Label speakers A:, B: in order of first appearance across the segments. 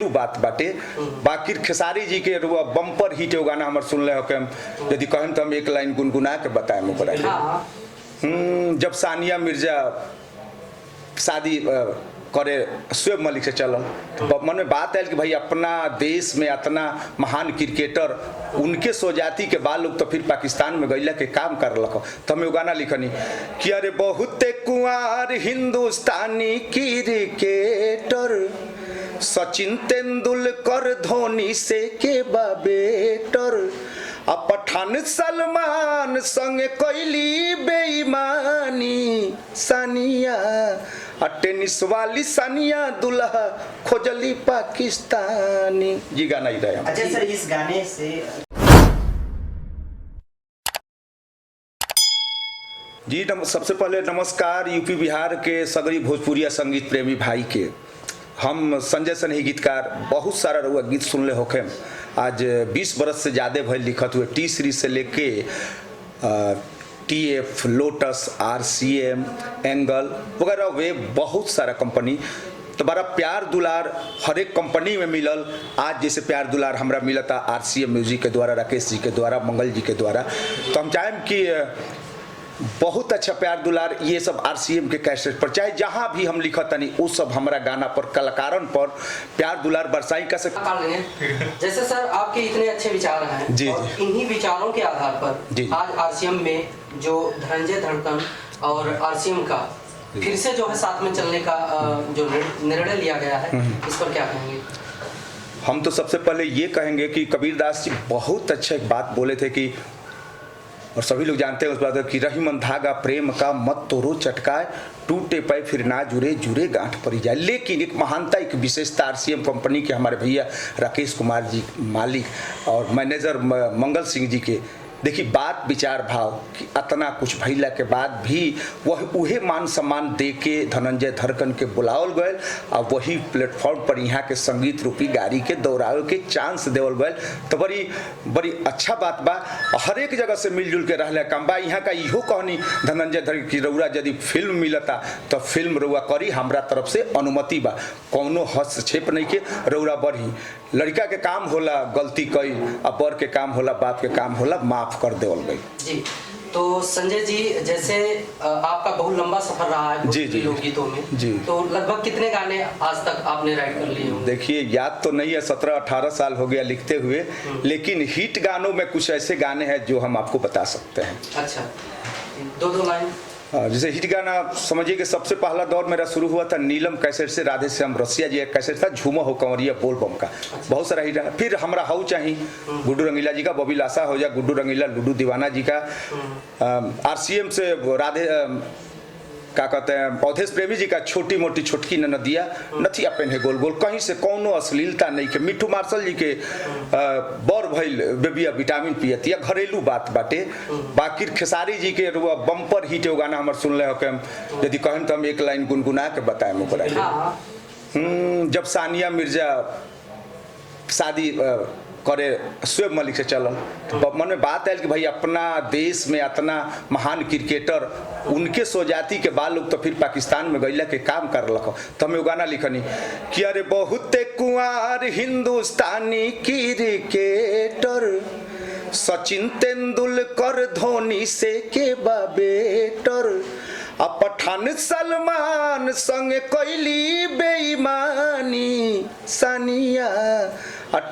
A: घरेलू बात बाटे। बाकी खेसारी जी के बम्पर हिट एगो गाना हमारे सुनले हो के यदि कहम तो हम एक लाइन गुनगुना के बताए ओकरा। जब सानिया मिर्जा शादी करे शोएब मलिक से चलल तो मन में बात आयल कि भाई अपना देश में इतना महान क्रिकेटर उनके स्वजाति के बाल लोग तो फिर पाकिस्तान में गईला के काम कर लख। तो हम गाना लिखनी कि अरे बहुते कुंवार हिंदुस्तानी क्रिकेटर सचिन तेंदुलकर धोनी से के बेटर आ पठान सलमान संग कोइली बेईमानी सानिया टेनिस वाली सानिया दुल्हा खोजली पाकिस्तानी। जी गाना ही रहा।
B: अच्छा सर, इस गाने से
A: जी सबसे पहले नमस्कार यूपी बिहार के सगरी भोजपुरिया संगीत प्रेमी भाई के। हम संजय सनही गीतकार बहुत सारा रउआ गीत सुनले होखे। आज 20 बरस से ज़्यादा भले लिखत हुए टी सीरीज से लेके TF, लोटस, RCM, एंगल वगैरह वे बहुत सारा कंपनी तो बड़ा प्यार दुलार हर एक कंपनी में मिलल। आज जैसे प्यार दुलार हमरा मिला था RCM म्यूजिक के द्वारा, राकेश जी के द्वारा, मंगल जी के द्वारा। तो हम चाहें कि बहुत अच्छा प्यार दुलार ये सब RCM के कैसेट पर चाहे जहाँ भी हम लिखत नहीं वो सब हमारा गाना पर कलाकारन पर प्यार दुलार बरसाई का सकते।
C: जैसे सर आपके इतने अच्छे विचार हैं
A: जी,
C: और इन्हीं विचारों के आधार पर आज RCM में जो धनंजय धड़कन और RCM का फिर से जो है साथ में चलने का जो निर्णय लिया गया है इस पर क्या कहेंगे?
A: हम तो सबसे पहले ये कहेंगे कि कबीरदास जी बहुत अच्छा एक बात बोले थे कि और सभी लोग जानते हैं उस बात कि रही मन धागा प्रेम का मत तोड़ो चटकाए टूटे पाए फिर ना जुड़े जुड़े गांठ पड़ी जाए। लेकिन एक महानता एक विशेषता RCM कंपनी के हमारे भैया राकेश कुमार जी मालिक और मैनेजर मंगल सिंह जी के देखिए बात विचार भाव कि इतना कुछ भैला के बाद भी वह उहे मान सम्मान दे के धनंजय धड़कन के बुलावल गए और वही प्लेटफॉर्म पर यहाँ के संगीत रूपी गाड़ी के दौड़ावे के चांस देवल गए। तो बड़ी अच्छा बात बा। हर एक जगह से मिलजुल के रहले काम बा। यहाँ का इहो कहनी धनंजय धड़कन की रउरा यदि फिल्म मिलता तो फिल्म रउआ करी, हमरा तरफ से अनुमति बा, कौनो हस्तक्षेप नहीं के रउरा बढ़ी। लड़का के काम होला गलती कई और बड़ के काम होला बाप के काम होला माफ कर देवल गई।
C: जी तो संजय जी जैसे आपका बहुत लंबा सफर रहा है
A: जी
C: लोकगीतों में
A: जी,
C: तो लगभग कितने गाने आज तक आपने राइट कर लिए होंगे?
A: देखिए याद तो नहीं है, 17-18 साल हो गया लिखते हुए, लेकिन हिट गानों में कुछ ऐसे गाने हैं जो हम आपको बता सकते हैं।
C: अच्छा, दो लाइन।
A: जैसे हिट गाना समझिए कि सबसे पहला दौर मेरा शुरू हुआ था नीलम कैसेट से, राधे श्याम रसिया जी का कैसेट था, झूमा हो कंवरिया बोल बम का। बहुत सारा हिट है। फिर हमरा हाउ चाहिए गुड्डू रंगीला जी का, बबी लासा हो जा, गुड्डू रंगीला, लुड्डू दीवाना जी का। RCM से राधे क्या कहते हैं अवधेश प्रेमी जी का छोटी मोटी छोटकी नदिया नथिया पहने गोल गोल, कहीं से कौनो अश्लीलता नहीं के। मिट्ठू मार्शल जी के बौर भइल बेबिया विटामिन पियतिया, घरेलू बात बाटे। बाकी खेसारी जी के बम्पर हिट एगो गाना हमारे सुनले हो के यदि कहम तो हम एक लाइन गुनगुना के बताए ओकरा। जब सानिया मिर्जा शादी करे शोएब मलिक से चलल तो मन में बात आयल कि भाई अपना देश में इतना महान क्रिकेटर उनके स्वजाति के बाल लोग तो फिर पाकिस्तान में गईला के काम कर लख। तो हम गाना लिखनी कि अरे बहुते कुंवार हिंदुस्तानी क्रिकेटर सचिन तेंदुलकर धोनी से के बेटर आ पठान सलमान संग कोइली बेईमानी सानिया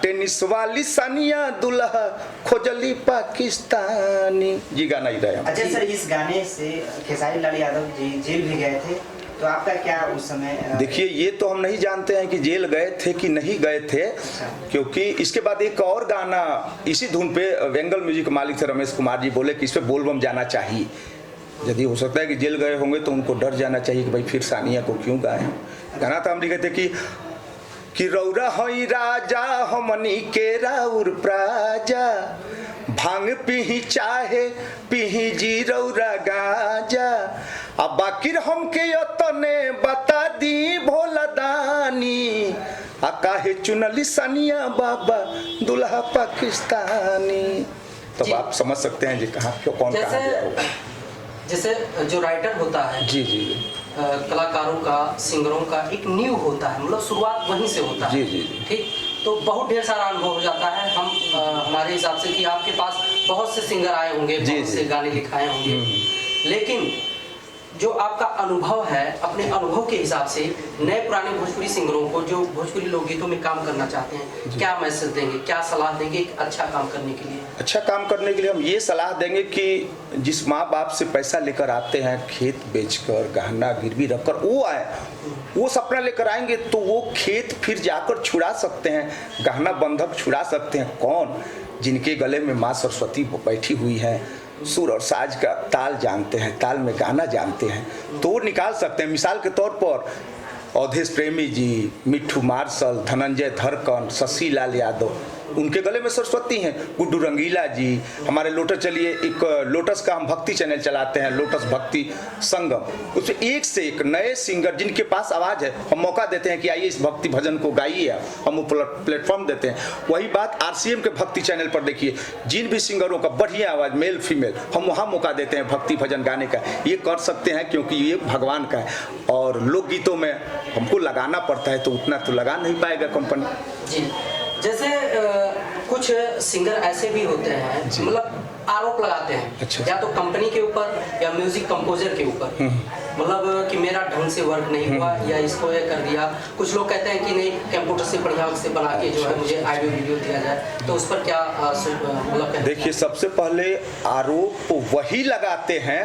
A: टेनिस वाली सानिया दुल्हा खोजली पाकिस्तानी। जी गाना ही रहा।
B: अच्छा सर, इस गाने से खेसारी लाल यादव जी जेल भी गए थे, तो आपका क्या उस समय?
A: देखिए ये तो हम नहीं जानते हैं कि जेल गए थे कि नहीं गए थे।
B: अच्छा।
A: क्योंकि इसके बाद एक और गाना इसी धुन पे एंगल म्यूजिक के मालिक थे रमेश कुमार जी बोले कि इस पे बोलबम जाना चाहिए। यदि हो सकता है कि जेल गए होंगे तो उनको डर जाना चाहिए कि भाई फिर सानिया को क्यों गाए। गाना तो हम लिखे थे कि रौरा हई राजा हमनी के राउर प्राजा, भांग पीही चाहे पीही जी रौरा गाजा, अब बाकी हमके यतने बता दी भोला दानी, आ काहे चुनली सानिया बाबा दुल्हा पाकिस्तानी। तो आप समझ सकते हैं जी कहाँ क्यों कौन कहाँ गया होगा।
C: जैसे जो राइटर होता है
A: जी जी
C: कलाकारों का, सिंगरों का एक नींव होता है, मतलब शुरुआत वहीं से होता है।
A: जी।
C: ठीक, तो बहुत ढेर सारा अनुभव हो जाता है। हम हमारे हिसाब से कि आपके पास बहुत से सिंगर आए होंगे, बहुत से गाने लिखाए होंगे, लेकिन जो आपका अनुभव है, अपने अनुभव के हिसाब से नए पुराने भोजपुरी सिंगरों को जो भोजपुरी लोकगीतों में काम करना चाहते हैं, क्या मैसेज देंगे, क्या सलाह देंगे एक अच्छा काम करने के लिए?
A: अच्छा काम करने के लिए हम ये सलाह देंगे कि जिस माँ बाप से पैसा लेकर आते हैं, खेत बेचकर, गहना गिरवी रखकर वो आए, वो सपना लेकर आएंगे तो वो खेत फिर जाकर छुड़ा सकते हैं, गहना बंधक छुड़ा सकते हैं कौन? जिनके गले में माँ सरस्वती बैठी हुई है, सुर और साज का ताल जानते हैं, ताल में गाना जानते हैं, तो वो निकाल सकते हैं। मिसाल के तौर पर अवधेश प्रेमी जी, मिट्ठू मार्शल, धनंजय धड़कन, शशि लाल यादव, उनके गले में सरस्वती हैं। गुड्डू रंगीला जी, हमारे लोटस, चलिए एक लोटस का हम भक्ति चैनल चलाते हैं, लोटस भक्ति संगम, उसमें एक से एक नए सिंगर जिनके पास आवाज़ है, हम मौका देते हैं कि आइए इस भक्ति भजन को गाइए, हम वो प्लेटफॉर्म देते हैं। वही बात RCM के भक्ति चैनल पर देखिए, जिन भी सिंगरों का बढ़िया आवाज़, मेल फीमेल, हम वहाँ मौका देते हैं भक्ति भजन गाने का। ये कर सकते हैं क्योंकि ये भगवान का है, और लोकगीतों में हमको लगाना पड़ता है, तो उतना तो लगा नहीं पाएगा कंपनी
C: जी। जैसे कुछ सिंगर ऐसे भी होते हैं, मतलब आरोप लगाते हैं,
A: अच्छा।
C: या तो कंपनी के ऊपर या म्यूजिक कंपोजर के ऊपर, मतलब कि मेरा ढंग से वर्क नहीं हुआ या इसको ये कर दिया। कुछ लोग कहते हैं कि नहीं, कंप्यूटर से बढ़िया से बना के जो है मुझे ऑडियो वीडियो दिया जाए, तो उस पर क्या मतलब?
A: देखिए, सबसे पहले आरोप वही लगाते हैं,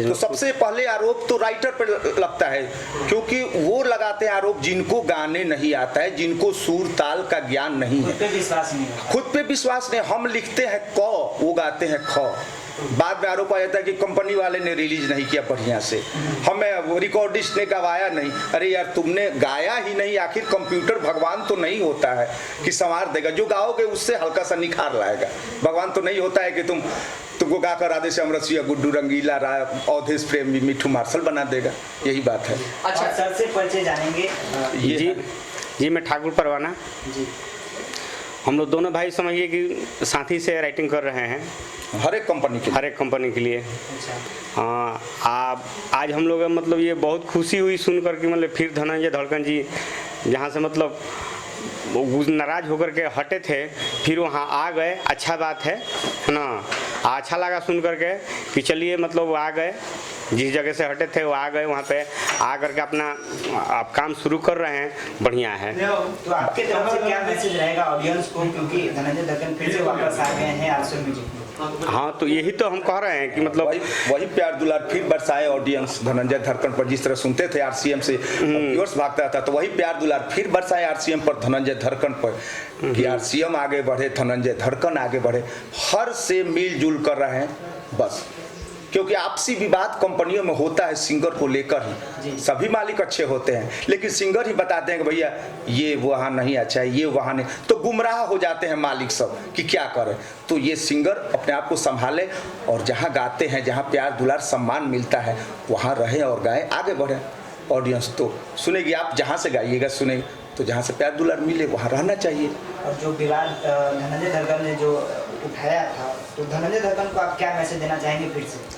A: तो सबसे पहले आरोप तो राइटर पर लगता है, क्योंकि वो लगाते हैं आरोप जिनको गाने नहीं आता है, जिनको सुर ताल का ज्ञान नहीं है,
B: खुद पे विश्वास नहीं है।
A: खुद पे विश्वास नहीं। हम लिखते हैं क, वो गाते हैं ख, बाद में आरोप आ जाता है कि कंपनी वाले ने रिलीज नहीं किया बढ़िया से, हमें रिकॉर्डिस्ट ने गवाया नहीं। अरे यार, तुमने गाया ही नहीं, आखिर कंप्यूटर भगवान तो नहीं होता है कि संवार देगा, जो गाओगे उससे हल्का सा निखार लाएगा। भगवान तो नहीं होता है कि तुमको गाकर राधेश्याम रसिया, गुड्डू रंगीला, अवधेश प्रेमी, मिट्ठू मार्शल बना देगा, यही बात है।
B: अच्छा, सर से परिचय जानेंगे।
D: जी, मैं ठाकुर परवाना
B: जी।
D: हम लोग दोनों भाई समझिए कि साथी से राइटिंग कर रहे हैं,
A: हर एक कंपनी के लिए। हाँ, आज हम लोग मतलब ये बहुत खुशी हुई सुन कर कि मतलब फिर धनंजय धड़कन जी जहाँ से मतलब नाराज होकर के हटे थे, फिर वहाँ आ गए, अच्छा बात है ना। अच्छा लगा सुन करके कि चलिए मतलब वो आ गए, जिस जगह से हटे थे वो आ गए, वहाँ पे आ करके अपना आप काम शुरू कर रहे हैं, बढ़िया है।
B: तो आपके तरफ से क्या मैसेज रहेगा ऑडियंस को, क्योंकि धनंजय धड़कन फिर से वापस आ गए हैं RCM म्यूजिक में?
D: हाँ, तो यही तो हम कह रहे हैं कि मतलब
A: वही प्यार दुलार फिर बरसाए ऑडियंस धनंजय धड़कन पर। जिस तरह सुनते थे RCM से व्यूअर्स भागता था, तो वही प्यार दुलार फिर बरसाए RCM पर, धनंजय धड़कन पर, कि RCM आगे बढ़े, धनंजय धड़कन आगे बढ़े, हर से मिलजुल कर रहे हैं बस। क्योंकि आपसी विवाद कंपनियों में होता है सिंगर को लेकर ही, सभी मालिक अच्छे होते हैं, लेकिन सिंगर ही बताते हैं कि भैया ये वहाँ नहीं अच्छा है, ये वहाँ नहीं, तो गुमराह हो जाते हैं मालिक सब कि क्या करें। तो ये सिंगर अपने आप को संभाले, और जहाँ गाते हैं, जहाँ प्यार दुलार सम्मान मिलता है, वहाँ रहें और गाएं, आगे बढ़ें। ऑडियंस तो सुनेगी, आप जहाँ से गाइएगा सुनेगी, तो जहाँ से प्यार दुलार मिले वहाँ रहना चाहिए।
B: और जो विवाद धनंजय धड़कन ने जो उठाया था, तो धनंजय धड़कन को आप क्या मैसेज देना चाहेंगे फिर से?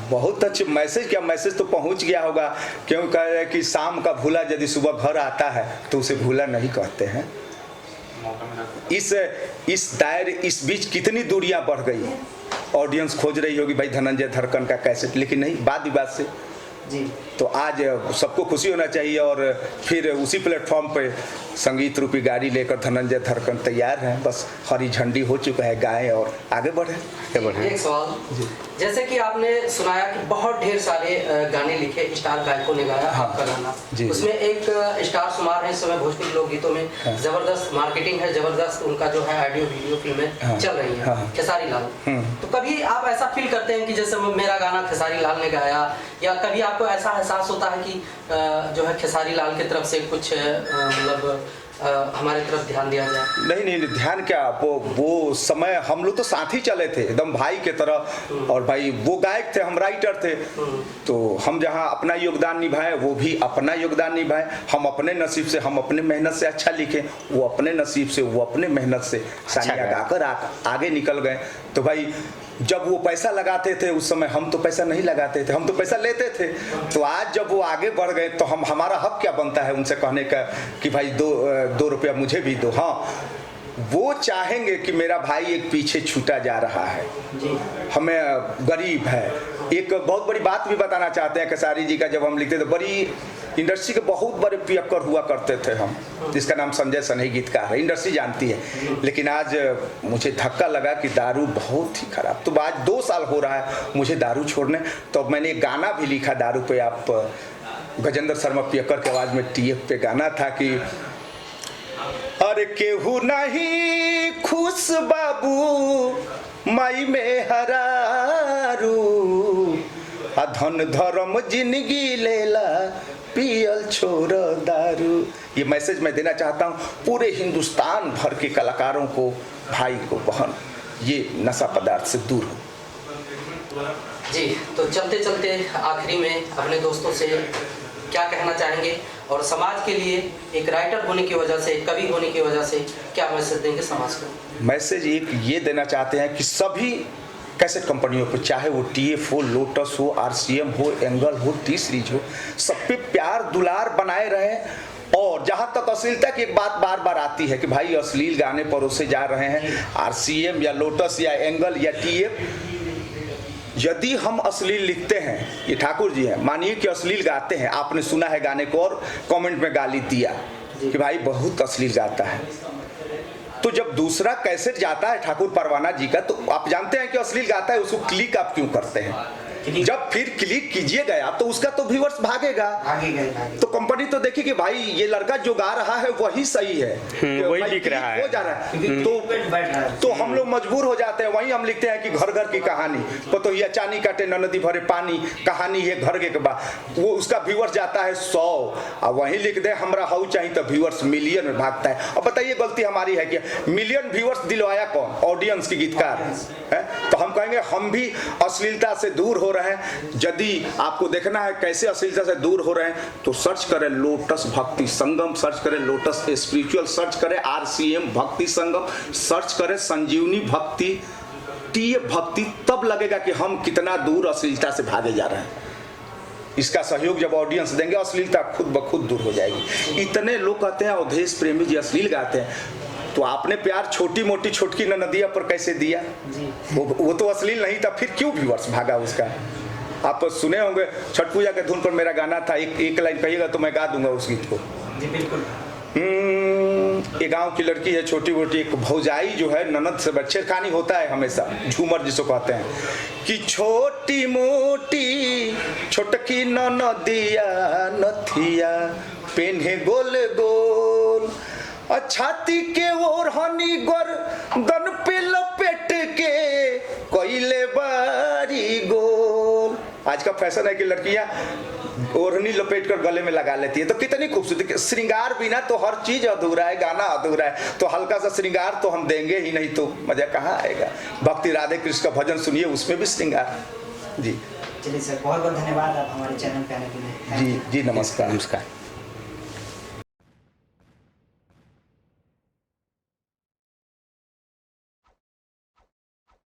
A: बहुत अच्छे मैसेज, क्या मैसेज तो पहुंच गया होगा, क्यों कह रहे हैं कि शाम का भूला यदि सुबह घर आता है तो उसे भूला नहीं कहते हैं। इस दायरे, इस बीच कितनी दूरियां बढ़ गई, ऑडियंस खोज रही होगी भाई धनंजय धड़कन का कैसेट, लेकिन नहीं, वाद विवाद से
B: जी।
A: तो आज सबको खुशी होना चाहिए, और फिर उसी प्लेटफॉर्म पे संगीत रूपी गाड़ी लेकर धनंजय धड़कन तैयार हैं, बस हरी झंडी हो चुका है, गाएं और आगे बढ़े।
C: एक सवाल, जैसे कि आपने सुनाया कि बहुत ढेर सारे गाने लिखे, स्टार गायकों ने गाया आपका गाना, उसमें एक स्टार शुमार है इस समय भोजपुरी लोकगीतों में, जबरदस्त मार्केटिंग है, जबरदस्त उनका जो है ऑडियो वीडियो फिल्में चल रही हैं, खेसारी लाल। तो कभी आप ऐसा फील करते हैं कि जैसे मेरा गाना खेसारी लाल ने गाया, या कभी आपको ऐसा एहसास होता है कि जो है खेसारी लाल की तरफ से कुछ मतलब हमारे तरफ ध्यान दिया जाए?
A: नहीं, ध्यान क्या, वो समय हम लोग तो साथ ही चले थे एकदम भाई के तरह, और भाई वो गायक थे, हम राइटर थे, तो हम जहाँ अपना योगदान निभाए वो भी अपना योगदान निभाए, हम अपने नसीब से, हम अपने मेहनत से अच्छा लिखे, वो अपने नसीब से, वो अपने मेहनत से सानिया गाकर आगे निकल गए। तो भाई जब वो पैसा लगाते थे उस समय हम तो पैसा नहीं लगाते थे, हम तो पैसा लेते थे। तो आज जब वो आगे बढ़ गए तो हमारा हक क्या बनता है उनसे कहने का कि भाई 2 रुपया मुझे भी दो। हाँ, वो चाहेंगे कि मेरा भाई एक पीछे छूटा जा रहा है, हमें गरीब है। एक बहुत बड़ी बात भी बताना चाहते हैं खेसारी जी का, जब हम लिखते थे बड़ी इंडस्ट्री के बहुत बड़े पियक्कर हुआ करते थे हम, जिसका नाम संजय सनई गीतकार है, इंडस्ट्री जानती है। लेकिन आज मुझे धक्का लगा कि दारू बहुत ही खराब। तो आज 2 साल हो रहा है मुझे दारू छोड़ने, तो मैंने एक गाना भी लिखा दारू पे। आप गजेंद्र शर्मा पियक्कर की आवाज़ में टीएफ पे गाना था कि अरे केहू नहीं खुश बाबू माई में हरारू, धन धर्म जिंदगी लेला पियल छोड़ दारू। ये मैसेज मैं देना चाहता हूँ पूरे हिंदुस्तान भर के कलाकारों को, भाई को, बहन, ये नशा पदार्थ से दूर हो।
C: जी, तो चलते चलते आखिरी में अपने दोस्तों से क्या कहना चाहेंगे, और समाज के लिए एक राइटर होने की वजह से, कवि होने की वजह से क्या मैसेज देंगे समाज को?
A: मैसेज एक ये देना चाहते हैं कि सभी कैसेट कंपनियों पर, चाहे वो टीएफ हो, लोटस हो, आरसीएम हो, एंगल हो, टी सीरीज हो, सब पे प्यार दुलार बनाए रहे। और जहाँ तक अश्लीलता की एक बात बार बार आती है कि भाई अश्लील गाने परोसे जा रहे हैं, आरसीएम या लोटस या एंगल या टीएफ, यदि हम अश्लील लिखते हैं, ये ठाकुर जी हैं, मानिए कि अश्लील गाते हैं, आपने सुना है गाने को और कमेंट में गाली दिया कि भाई बहुत अश्लील गाता है, तो जब दूसरा कैसेट जाता है ठाकुर परवाना जी का, तो आप जानते हैं कि अश्लील गाता है, उसको क्लिक आप क्यों करते हैं? जब फिर क्लिक कीजिएगा आप तो उसका तो व्यूअर्स भागेगा, तो कंपनी तो देखी कि भाई ये लड़का जो गा रहा है वही सही है,
D: वही लिख रहा है,
A: हो जा रहा है। तो हम लोग मजबूर हो जाते हैं। वहीं हम लिखते हैं कि घर घर की कहानी, पतोहिया चानी काटे नदी भरे पानी, कहानी है घर के बाद, वो उसका व्यूअर्स जाता है 100, और वहीं लिख दे हमरा हाउ चाहिए तो व्यूअर्स मिलियन में भागता है। अब बताइए गलती हमारी है क्या? मिलियन व्यूअर्स दिलवाया कौन? ऑडियंस की गीतकार है। तो हम कहेंगे हम भी अश्लीलता से दूर हो रहे हैं। यदि आपको देखना है कैसे अश्लीलता से दूर हो रहे हैं तो सर्च करें लोटस भक्ति संगम, सर्च करें लोटस स्पिरिचुअल, सर्च करें आरसीएम भक्ति संगम, सर्च करें संजीवनी भक्ति, टीएफ भक्ति, तब लगेगा कि हम कितना दूर अश्लीलता से भागे जा रहे हैं। इसका सहयोग जब ऑडियंस देंगे अश्लीलता खुद ब खुद दूर हो जाएगी। इतने लोग कहते हैं अवधेश प्रेमी जी अश्लील गाते हैं, तो आपने प्यार छोटी मोटी छुटकी नदिया पर कैसे दिया? वो तो अश्लील नहीं था, फिर क्यों व्यूअर्स भागा उसका? आप सुने होंगे छठ पूजा के धुन पर मेरा गाना था, एक लाइन कहिएगा तो मैं गा दूंगा उस गीत को।
B: जी बिल्कुल।
A: ये गांव की लड़की है छोटी मोटी, एक भौजाई जो है ननद से छेड़खानी होता है हमेशा, झूमर जिसको कहते हैं कि छोटी मोटी छोटकी नदिया नथिया पेन्हे गोल गोल, छाती के ओर हनी गोर दन पे लपेट के कोइले बारी गोल। आज का फैशन है कि लड़कियां ओढ़नी लपेट कर गले में लगा लेती है, तो कितनी खूबसूरती। श्रृंगार बिना तो हर चीज अधूरा है, गाना अधूरा है, तो हल्का सा श्रृंगार तो हम देंगे ही नहीं तो मजा कहाँ आएगा। भक्ति राधे कृष्ण का भजन सुनिए, उसमें भी श्रृंगार। जी
B: चलिए सर, बहुत बहुत धन्यवाद आप हमारे चैनल पे आने के लिए।
A: जी नमस्कार।
D: नमस्कार।